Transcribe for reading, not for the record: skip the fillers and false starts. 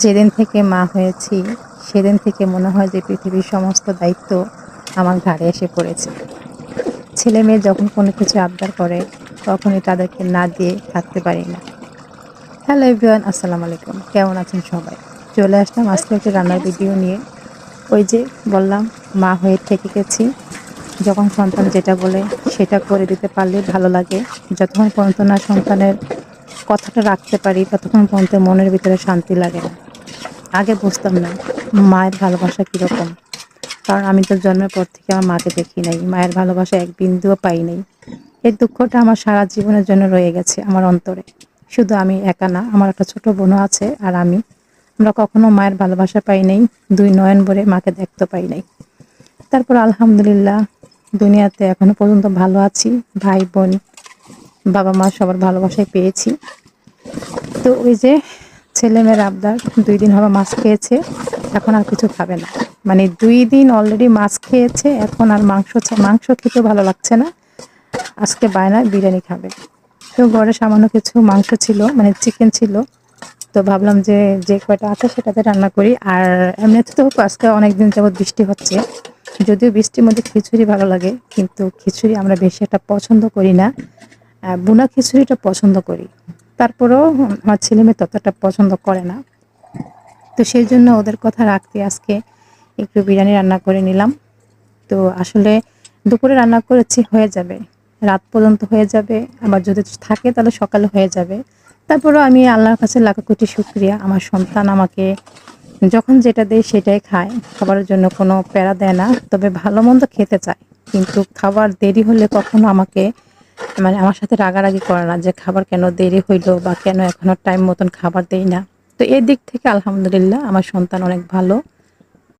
যেদিন থেকে মা হয়েছি সেদিন থেকে মনে হয় যে পৃথিবীর সমস্ত দায়িত্ব আমার ঘাড়ে এসে পড়েছে। ছেলে মেয়ে যখন কোনো কিছু আবদার করে তখনই তাদেরকে না দিয়ে থাকতে পারি না। হ্যালো এভরিওয়ান, আসসালামু আলাইকুম। কেমন আছেন সবাই? চলে আসলাম আজকে একটা রান্নার ভিডিও নিয়ে। ওই যে বললাম, মা হয়ে থেকে গেছি। যখন সন্তান যেটা বলে সেটা করে দিতে পারলে ভালো লাগে। যতক্ষণ পর্যন্ত না সন্তানের কথাটা রাখতে পারি ততক্ষণ পর্যন্ত মনের ভিতরে শান্তি লাগে না। আগে বুঝতাম না মায়ের ভালোবাসা কীরকম, কারণ আমি তো জন্মের পর থেকে আমার মাকে দেখি নাই, মায়ের ভালোবাসা এক বিন্দুও পাই নাই। এই দুঃখটা আমার সারা জীবনের জন্য রয়ে গেছে আমার অন্তরে। শুধু আমি একা না, আমার একটা ছোট বোনও আছে আর আমরা কখনো মায়ের ভালোবাসা পাই নাই, দুই নয়ন ভরে মাকে দেখতে পাই নাই। তারপর আলহামদুলিল্লাহ দুনিয়াতে এখনো পর্যন্ত ভালো আছি। ভাই বোন বাবা মা সবার ভালোবাসায় পেয়েছি। তো ওই যে ছেলেমেয়ের আবদার, 2 দিন হলো মাছ খেয়েছে, এখন আর কিছু খাবে না। মানে 2 দিন অলরেডি মাছ খেয়েছে, এখন আর মাংস খেতেও ভালো লাগছে না। আজকে বায়না বিরিয়ানি খাবে। তো ঘরে সামান্য কিছু মাংস ছিল, মানে চিকেন ছিল। তো ভাবলাম যে যে কয়টা আছে সেটাতে রান্না করি। আর এমনিতে তো আজকে অনেকদিন যাবৎ বৃষ্টি হচ্ছে, যদিও বৃষ্টির মধ্যে খিচুড়ি ভালো লাগে, কিন্তু খিচুড়ি আমরা বেশি একটা পছন্দ করি না। বুনা খিচুড়িটা পছন্দ করি, তারপরেও আমার ছেলে মেয়ে ততটা পছন্দ করে না। তো সেই জন্য ওদের কথা রাখতে আজকে একটু বিরিয়ানি রান্না করে নিলাম। তো আসলে দুপুরে রান্না করেছি, হয়ে যাবে, রাত পর্যন্ত হয়ে যাবে। আবার যদি থাকে তাহলে সকালে হয়ে যাবে। তারপরেও আমি আল্লাহর কাছে লাখ কোটি শুকরিয়া, আমার সন্তান আমাকে যখন যেটা দেয় সেটাই খায়। খাবারের জন্য কোনো প্যারা দেয় না, তবে ভালো মন্দ খেতে চায়। কিন্তু খাবার দেরি হলে কখনো আমাকে, মানে আমার সাথে রাগারাগি করে না যে খাবার কেন দেরি হইলো বা কেন এখনো টাইম মতন খাবার দেই না। তো এই দিক থেকে আলহামদুলিল্লাহ আমার সন্তান অনেক ভালো।